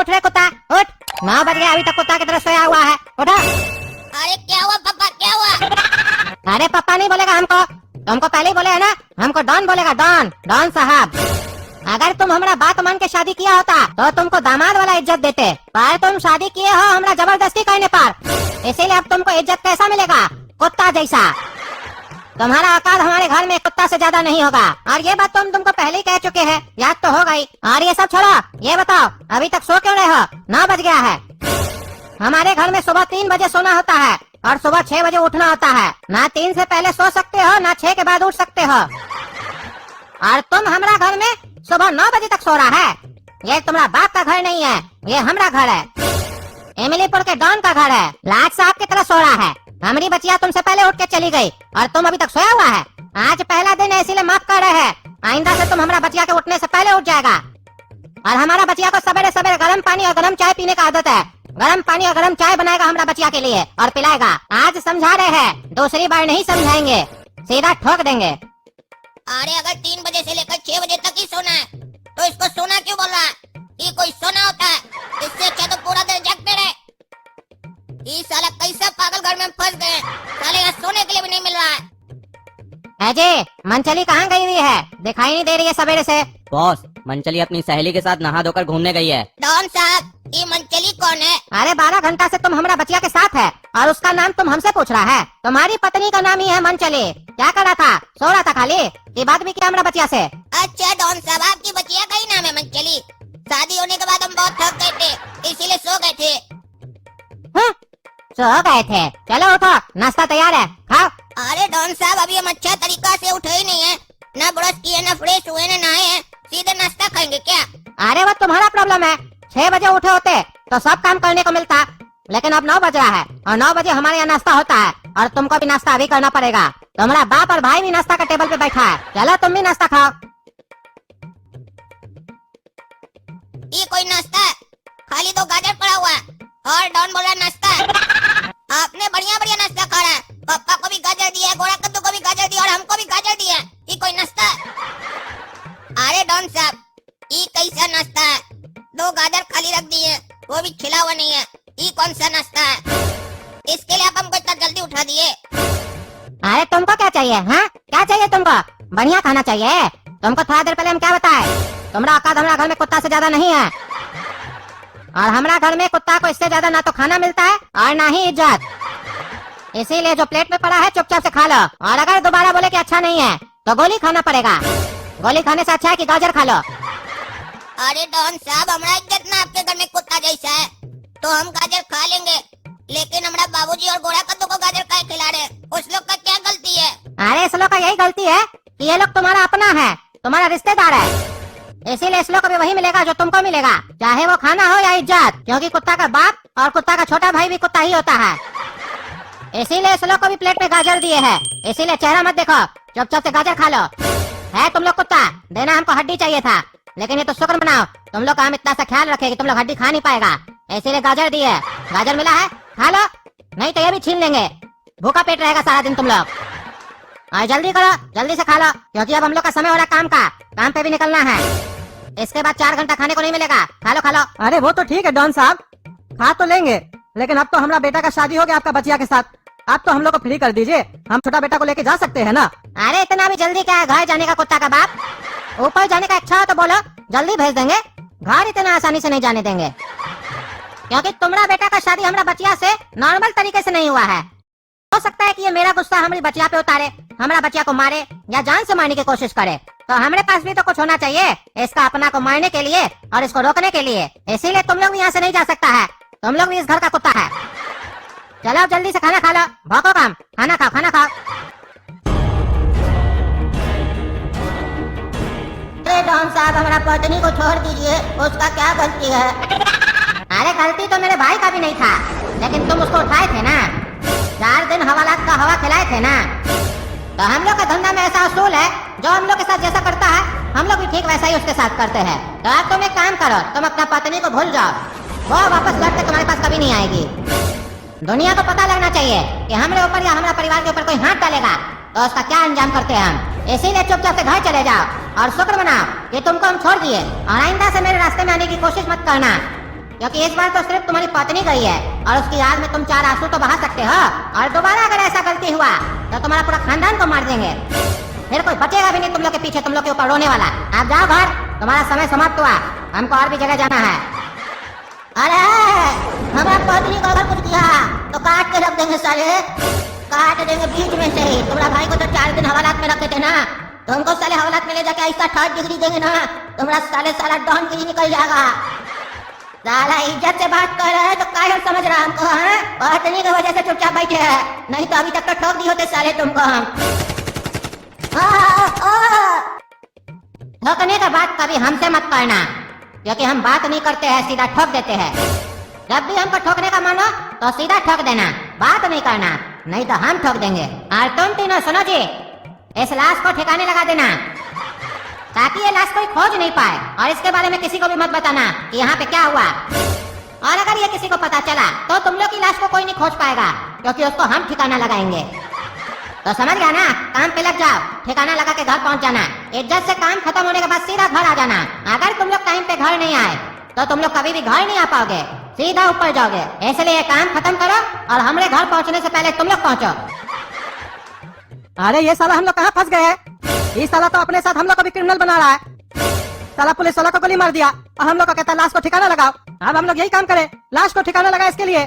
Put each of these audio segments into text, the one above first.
उठ रे कुत्ता उठ, 9 बज गया, अभी तक कुत्ता की तरह सोया हुआ है, उठो। अरे क्या हुआ पापा, क्या हुआ? अरे पापा नहीं बोलेगा हमको, तुमको पहले ही बोले है ना, हमको डॉन बोलेगा, डॉन, डॉन साहब। अगर तुम हमारा बात मान के शादी किया होता तो तुमको दामाद वाला इज्जत देते, पर तुम शादी किए हो हमरा जबरदस्ती करने पर, इसीलिए अब तुमको इज्जत कैसा मिलेगा, कुत्ता जैसा। तुम्हारा औकात हमारे घर में कुत्ता से ज्यादा नहीं होगा, और ये बात तो हम तुमको पहले ही कह चुके हैं, याद तो हो गई। और ये सब छोड़ो, ये बताओ अभी तक सो क्यों रहे हो, 9 बज गया है। हमारे घर में सुबह 3 बजे सोना होता है और सुबह 6 बजे उठना होता है, ना 3 से पहले सो सकते हो ना 6 के बाद उठ सकते हो। और तुम हमारा घर में सुबह 9 बजे तक सो रहा है। ये तुम्हारा बाप का घर नहीं है, ये हमारा घर है, एमिलीपुर के डॉन का घर है, लाट साहब की तरह सो रहा है। हमारी बच्चिया तुमसे पहले उठ के चली गई और तुम अभी तक सोया हुआ है। आज पहला दिन है इसीलिए माफ कर रहे हैं, आइंदा से तुम हमारा बच्चिया के उठने से पहले उठ जाएगा। और हमारा बच्चिया को सवेरे सवेरे गर्म पानी और गर्म चाय पीने का आदत है, गर्म पानी और गर्म चाय बनाएगा हमारा बच्चिया के लिए और पिलाएगा। आज समझा रहे हैं, दूसरी बार नहीं समझाएंगे, सीधा ठोक देंगे। अरे अगर 3 बजे से लेकर 6 बजे तक ही सोना है तो इसको सोना क्यों बोल रहा है? ये कोई सोना होता है? इससे अच्छा तो पूरा दिन जगते रहे। ये साला कैसा पागल घर में फंस गए, साले यहाँ सोने के लिए भी नहीं मिल रहा है। अजय, मंचली कहाँ गई हुई है, दिखाई नहीं दे रही है सवेरे से। बॉस, मंचली अपनी सहेली के साथ नहा धोकर घूमने गई है। डॉन साहब, ये मंचली कौन है? अरे 12 घंटा से तुम हमारा बच्चिया के साथ है और उसका नाम तुम हमसे पूछ रहा है। तुम्हारी पत्नी का नाम ही है मंचली। क्या कर रहा था, सो रहा था खाली, ये बात भी किया हमारा बच्चिया से। अच्छा डॉन साहब, आपकी बच्चिया का ही नाम है मंचली। शादी होने के बाद हम बहुत थक गए थे, इसीलिए सो गए थे। सो गए थे, चलो उठो, नाश्ता तैयार है, खाओ। अरे डॉन साहब, अभी हम अच्छा तरीका से उठे ही नहीं है, ना ब्रश किए, ना फ्रेश हुए, ना नहाए हैं, सीधे नाश्ता खाएंगे क्या? अरे वो तुम्हारा प्रॉब्लम है, 6 बजे उठे होते तो सब काम करने को मिलता, लेकिन अब 9 बज रहा है और 9 बजे हमारे यहाँ नाश्ता होता है और तुमको भी नाश्ता अभी करना पड़ेगा। तुम्हारा बाप और भाई भी नाश्ता का टेबल पे बैठा है, चलो तुम भी नाश्ता खाओ। ये कोई नाश्ता है? खाली 2 गाजर पड़ा हुआ है और डॉन बोल रहा है नाश्ता है। आपने बढ़िया बढ़िया नाश्ता खा रहा है, पापा को भी गाजर दिया, गोरा कद्दू को भी गाजर दिया और हमको भी गाजर दिया। ये कोई नाश्ता है? अरे डॉन साहब, ये कैसा नाश्ता है? 2 गाजर खाली रख दिए, वो भी खिला हुआ नहीं है, ये कौन सा नाश्ता है? इसके लिए आप हमको इतना जल्दी उठा दिए? अरे तुमको क्या चाहिए, हाँ क्या चाहिए तुमको? बढ़िया खाना चाहिए तुमको। थोड़ा देर पहले हम क्या बताए, तुम्हारा औकात हमारा घर में कुत्ता से ज्यादा नहीं है, और हमारा घर में कुत्ता को इससे ज्यादा ना तो खाना मिलता है और ना ही इज्जत। इसीलिए जो प्लेट में पड़ा है चुपचाप से खा लो, और अगर दोबारा बोले कि अच्छा नहीं है तो गोली खाना पड़ेगा। गोली खाने से अच्छा है कि गाजर खा लो। अरे डॉन साहब, हमारा इज्जत ना आपके घर में कुत्ता जैसा है, तो हम गाजर खा लेंगे, लेकिन हमारा बाबूजी और गोरा कद्दू को गाजर काहे खिला रहे? उस लोग का क्या गलती है? अरे इस लोग का यही गलती है कि ये लोग तुम्हारा अपना है, तुम्हारा रिश्तेदार है, इसीलिए इस लोग को भी वही मिलेगा जो तुमको मिलेगा, चाहे वो खाना हो या इज्जत, क्योंकि कुत्ता का बाप और कुत्ता का छोटा भाई भी कुत्ता ही होता है। इसीलिए इस लोग को भी प्लेट में गाजर दिए है, इसीलिए चेहरा मत देखो, चुपचाप से गाजर खा लो। है तुम लोग कुत्ता, देना हमको हड्डी चाहिए था, लेकिन ये तो शुक्र मनाओ तुम लोग का हम इतना सा ख्याल रखे कि तुम लोग हड्डी खा नहीं पाएगा, इसीलिए गाजर दिए। गाजर मिला है, खा लो, नहीं तो ये भी छीन लेंगे, भूखा पेट रहेगा सारा दिन तुम लोग। और जल्दी करो, जल्दी से खा लो, क्योंकि अब हम लोग का समय हो रहा काम का, काम पे भी निकलना है। इसके बाद 4 घंटा खाने को नहीं मिलेगा, खा लो खा लो। अरे वो तो ठीक है डॉन साहब, खा तो लेंगे, लेकिन अब तो हमारा बेटा का शादी हो गया आपका बच्चिया के साथ, आप तो हम लोग को फ्री कर दीजिए, हम छोटा बेटा को लेके जा सकते हैं ना। अरे इतना भी जल्दी क्या है घर जाने का कुत्ता का बाप? ऊपर जाने का इच्छा हो तो बोलो, जल्दी भेज देंगे, घर इतना आसानी से नहीं जाने देंगे, क्योंकि तुम्हारा बेटा का शादी हमारा बच्चिया से नॉर्मल तरीके से नहीं हुआ है। हो सकता है कि ये मेरा गुस्सा हमारी बच्चिया पे उतारे, हमारा बच्चिया को मारे या जान से मारने की कोशिश करे, तो हमारे पास भी तो कुछ होना चाहिए इसका अपना को मारने के लिए और इसको रोकने के लिए। इसीलिए तुम लोग भी यहाँ से नहीं जा सकता है, तुम लोग भी इस घर का कुत्ता है। चलो जल्दी से खाना खा लो, भौंको काम, खाना खाओ खाना खाओ। डॉन साहब, हमारा पत्नी को छोड़ दीजिए, उसका क्या गलती है? अरे गलती तो मेरे भाई का भी नहीं था, लेकिन तुम उसको उठाए थे ना, 4 दिन हवालात का हवा खिलाए थे ना। तो हम लोग का धंधा में ऐसा असूल है, जो हम लोग के साथ जैसा करता है हम लोग भी ठीक वैसा ही उसके साथ करते हैं। तो अब तुम एक काम करो, तुम अपना पत्नी को भूल जाओ, वो वापस लौट के तुम्हारे पास कभी नहीं आएगी। दुनिया को पता लगना चाहिए कि हमारे ऊपर या हमारे परिवार के ऊपर कोई हाथ डालेगा तो उसका क्या अंजाम करते हैं हम। इसीलिए चुपचाप से घर चले जाओ और शुक्र मनाओ कि तुमको हम छोड़ दिए, और आइंदा से मेरे रास्ते में आने की कोशिश मत करना, क्योंकि इस बार तो सिर्फ तुम्हारी पत्नी गई है और उसकी याद में तुम 4 आंसू तो बहा सकते हो, और दोबारा अगर ऐसा गलती हुआ तो तुम्हारा पूरा खानदान को मार देंगे। फिर कोई बचेगा भी नहीं तुम लोग के पीछे, तुम लोग के ऊपर रोने वाला। आप जाओ घर, तुम्हारा समय समाप्त हुआ, हमको और भी जगह जाना है। अरे हमारा पत्नी को अगर कुछ किया तो काट के रख देंगे साले, काट देंगे बीच में से ही। तुम्हारा भाई को तो 4 दिन हवालात में रखे थे ना, तुमको साले हवालात में ले जाके ऐसा 3rd डिग्री देंगे ना, तुम्हारा साले साला डॉन गिरी निकल जाएगा। साला इज्जत से बात कर रहे है तो काहे समझ रहा हमको? पत्नी की वजह से चुपचाप बैठे है, नहीं तो अभी तक तो ठोक दी होते साले तुमको हम। ठोकने का बात कभी हमसे मत करना, क्योंकि हम बात नहीं करते हैं, सीधा ठोक देते हैं। जब भी हमको ठोकने का मन हो तो सीधा ठोक देना, बात नहीं करना, नहीं तो हम ठोक देंगे। और तुम तीनों सुनो जी, इस लाश को ठिकाने लगा देना ताकि ये लाश कोई खोज नहीं पाए, और इसके बारे में किसी को भी मत बताना कि यहाँ पे क्या हुआ। और अगर ये किसी को पता चला तो तुम लोग की लाश को कोई नहीं खोज पाएगा, क्योंकि उसको हम ठिकाना लगाएंगे। तो समझ गया ना? काम पे लग जाओ, ठिकाना लगा के घर पहुंच जाना। इज्जत से काम खत्म होने के बाद सीधा घर आ जाना। अगर तुम लोग टाइम पे घर नहीं आए तो तुम लोग कभी भी घर नहीं आ पाओगे, सीधा ऊपर जाओगे। इसलिए काम खत्म करो और हमारे घर पहुंचने से पहले तुम लोग पहुंचो। अरे ये साला हम लोग कहाँ फंस गए हैं? ये साला तो अपने साथ हम लोग को भी क्रिमिनल बना रहा है। साला पुलिस वाला को गोली मार दिया और हम लोग को कहता है लाश को ठिकाना लगाओ। अब हम लोग यही काम करें, लाश को ठिकाना लगाए इसके लिए।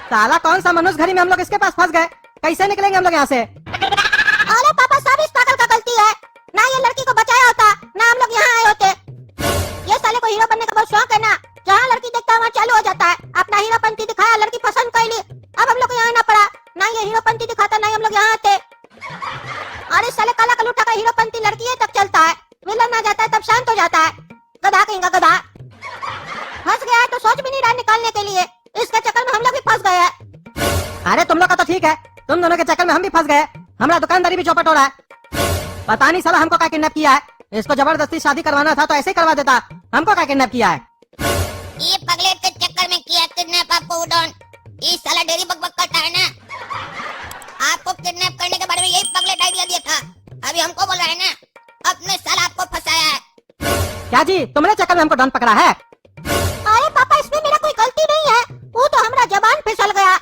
साला कौन सा मनुष्य घड़ी में हम लोग इसके पास फंस गए, कैसे निकलेंगे हम लोग यहाँ से? अरे पापा सब इस पागल का गलती है, ना ये लड़की को बचाया होता ना हम लोग यहाँ आए होते। ये साले को हीरो बनने का बहुत शौक है ना, जहाँ लड़की देखता है वहाँ चालू हो जाता है। अपना हीरोपंती दिखाया, लड़की पसंद कर ली, अब हम लोग को यहाँ आना पड़ा। ना ये हीरोपंती दिखाता ना हम लोग यहाँ आते। अरे साले काला कलूठा का हीरोपंती लड़की तक चलता है, विलन आ जाता है तब शांत हो जाता है। गधा कहीं का गधा फंस गया है तो सोच भी नहीं रहा निकालने के लिए, इसके चक्कर में हम लोग भी फंस गए हैं। अरे तुम लोग का तो ठीक है, तुम दोनों के चक्कर में हम भी फंस गए। हमारा दुकानदारी भी चौपट हो रहा है। पता नहीं साला हमको क्या किडनैप किया है। इसको जबरदस्ती शादी करवाना था तो ऐसे ही करवा देता, हमको क्या किडनैप किया है? ये पगलेट के चक्कर में किया किडनैप आपको उड़न। ये साला डेरी बकबक करता है ना, आपको किडनैप करने के बारे में यही पगलेट आइडिया दिया था, अभी हमको बोल रहा है ना, अपने साला आपको फंसाया है। क्या जी तुम्हारे चक्कर में हमको डॉन पकड़ा है? अरे पापा इसमें मेरा कोई गलती नहीं है, वो तो हमारा जबान फिसल गया।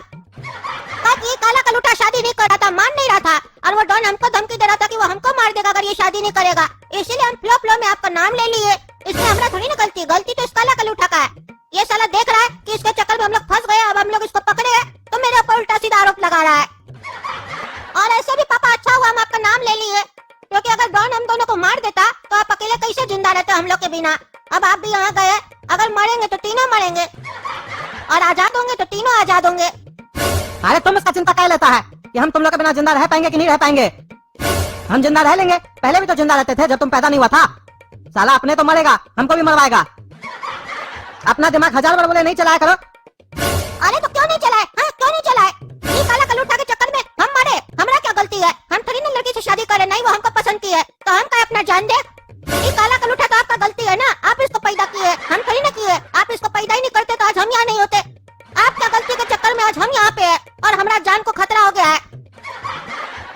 ये काला कलूठा शादी नहीं कर रहा था, मान नहीं रहा था, और वो डॉन हमको धमकी दे रहा था कि वो हमको मार देगा अगर ये शादी नहीं करेगा। इसीलिए हम फ्लो में आपका नाम ले लिए। इसमें हमारा थोड़ी ना गलती, गलती तो इस काला कलूठा का है। ये साला देख रहा है कि इसके चक्कर में हम लोग फंस गए, अब हम लोग इसको पकड़े हैं तो मेरे ऊपर उल्टा सीधा आरोप लगा रहा है। और ऐसे भी पापा अच्छा हुआ हम आपका नाम ले लिए, क्योंकि अगर डॉन हम दोनों को मार देता तो आप अकेले कैसे जिंदा रहते हम लोग के बिना। अब आप भी यहाँ गए, अगर मरेंगे तो तीनों मरेंगे, और आजाद होंगे तो तीनों आजाद होंगे। अरे तुम इसका चिंता क्या लेता है कि हम तुम लोग के बिना जिंदा रह पाएंगे कि नहीं रह पाएंगे? हम जिंदा रह लेंगे, पहले भी तो जिंदा रहते थे जब तुम पैदा नहीं हुआ था। साला अपने तो मरेगा, हमको भी मरवाएगा। अपना दिमाग 1000 बार बोले नहीं चलाया करो। अरे तो क्यों नहीं चलाए? हाँ क्यों नहीं चलाए? ये काला कलूठा के चक्कर में हम मरे, हमारा क्या गलती है? हम थोड़ी ना लड़की से शादी करे, नहीं वो हमको पसंद की है तो हम क्या अपना जान दे? ये काला कलूठा तो आपका गलती है ना, आप इसको पैदा किए, हम थोड़ी ना किए। आप इसको पैदा ही नहीं करते तो आज हम यहाँ नहीं होते। आपका गलती के चक्कर में आज हम यहाँ पे हैं और हमारा जान को खतरा हो गया है।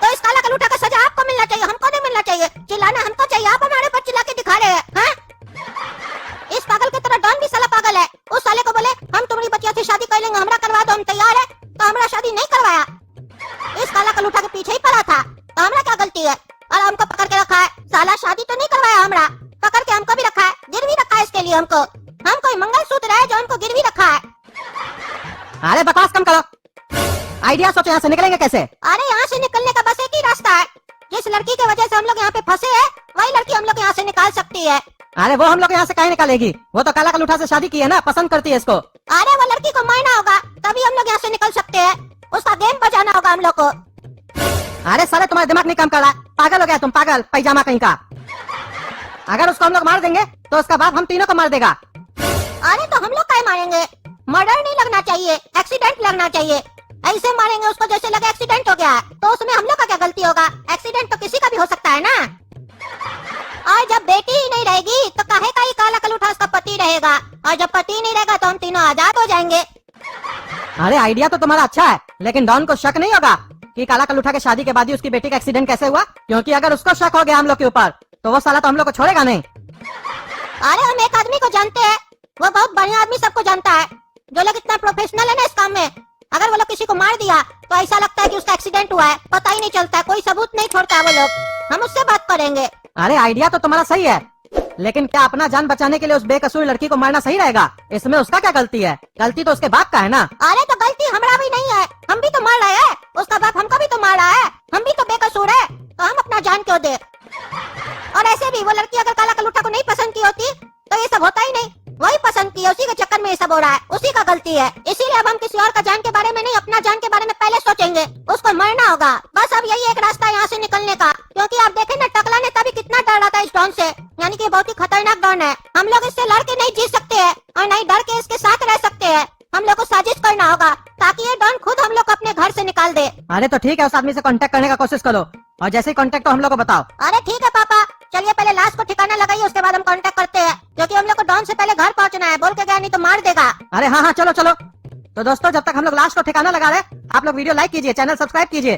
तो इस काला कलूठा का सजा आपको मिलना चाहिए, हमको नहीं मिलना चाहिए। चिल्लाना हमको चाहिए, आप हमारे पर चिल्ला के दिखा रहे हैं। हाँ? इस पागल की तरह डॉन भी साला पागल है। उस साले को बोले हम तुम्हारी बच्चियों से शादी कर लेंगे, हमरा करवा दो, हम तैयार है, तो हमरा शादी नहीं करवाया। इस काला कलूठा के पीछे ही पड़ा था, तो हमरा क्या गलती है? और हमको पकड़ के रखा है, साला शादी तो नहीं करवाया, हमरा पकड़ के हमको भी रखा है, गिरवी रखा है इसके लिए हमको। हम कोई मंगलसूत्र है जो हमको गिरवी रखा है। अरे बकवास कम करो, आइडिया सोचो यहाँ से निकलेंगे कैसे? अरे यहाँ से निकलने का बस एक ही रास्ता है, जिस लड़की की वजह से हम लोग यहाँ पे फंसे हैं वही लड़की हम लोग यहाँ से निकाल सकती है। अरे वो हम लोग यहाँ से कहीं निकालेगी, वो तो काला कलूठा से शादी की है ना, पसंद करती है इसको। अरे वो लड़की को मारना होगा तभी हम लोग यहाँ से निकल सकते हैं, उसका गेम बजाना होगा हम लोग को। अरे साले तुम्हारा दिमाग नहीं काम कर रहा, पागल हो गया तुम, पागल पैजामा कहीं का। अगर उसको हम लोग मार देंगे तो उसका बाप हम तीनों को मार देगा। अरे तो हम लोग क्या मारेंगे? मर्डर नहीं लगना चाहिए, एक्सीडेंट लगना चाहिए। ऐसे मारेंगे उसको जैसे लगे एक्सीडेंट हो गया है, तो उसमें हम लोग का क्या गलती होगा? एक्सीडेंट तो किसी का भी हो सकता है ना। और जब बेटी ही नहीं रहेगी तो काहे का ही काला कलूठा उसका पति रहेगा, और जब पति नहीं रहेगा तो हम तीनों आजाद हो जाएंगे। अरे आइडिया तो तुम्हारा अच्छा है, लेकिन डॉन को शक नहीं होगा कि काला कलूठा के शादी के बाद ही उसकी बेटी का एक्सीडेंट कैसे हुआ? क्योंकि अगर उसको शक हो गया हम लोग के ऊपर तो वो साला तो हम लोग को छोड़ेगा नहीं। अरे हम एक आदमी को जानते हैं वो बहुत बढ़िया आदमी, सबको जानता है। जो लोग इतना प्रोफेशनल है ना इस काम में, अगर वो लोग किसी को मार दिया तो ऐसा लगता है कि उसका एक्सीडेंट हुआ है, पता ही नहीं चलता है, कोई सबूत नहीं छोड़ता वो लोग। हम उससे बात करेंगे। अरे आइडिया तो तुम्हारा सही है, लेकिन क्या अपना जान बचाने के लिए उस बेकसूर लड़की को मारना सही रहेगा? इसमें उसका क्या गलती है? गलती तो उसके बाप का है ना। अरे तो गलती हमारा भी नहीं है, हम भी तो मार रहे हैं, उसका बाप हमको भी तो मार रहा है, हम भी तो बेकसूर है, तो हम अपना जान क्यों दे? और ऐसे भी वो लड़की अगर काला कलूटा को नहीं पसंद की होती तो ये सब होता ही नहीं, वही पसंद की है, उसी के चक्कर में ये सब हो रहा है, उसी का गलती है। इसीलिए अब हम किसी और का जान के बारे में नहीं, अपना जान के बारे में पहले सोचेंगे। उसको मरना होगा, बस अब यही एक रास्ता है यहाँ से निकलने का। क्योंकि आप देखें ना, टकला ने तभी कितना डर रहा था इस डॉन से, यानी कि बहुत ही खतरनाक डॉन है। हम लोग इससे लड़ के नहीं जीत सकते हैं और नहीं डर के इसके साथ रह सकते हैं। हम लोग को साजिश करना होगा ताकि ये डॉन खुद हम लोग को अपने घर से निकाल दे। अरे तो ठीक है, उस आदमी से कांटेक्ट करने का कोशिश करो, और जैसे ही कांटेक्ट हो हम लोग को बताओ। अरे ठीक है पापा, चलिए पहले लाश को ठिकाना लगाइए, उसके बाद हम कांटेक्ट करते हैं, क्योंकि हम लोग को डॉन से पहले घर पहुंचना है। बोल के गया नहीं तो मार देगा। अरे हाँ हाँ, चलो चलो। तो दोस्तों, जब तक हम लोग लाश को ठिकाना लगा रहे, आप लोग वीडियो लाइक कीजिए, चैनल सब्सक्राइब कीजिए।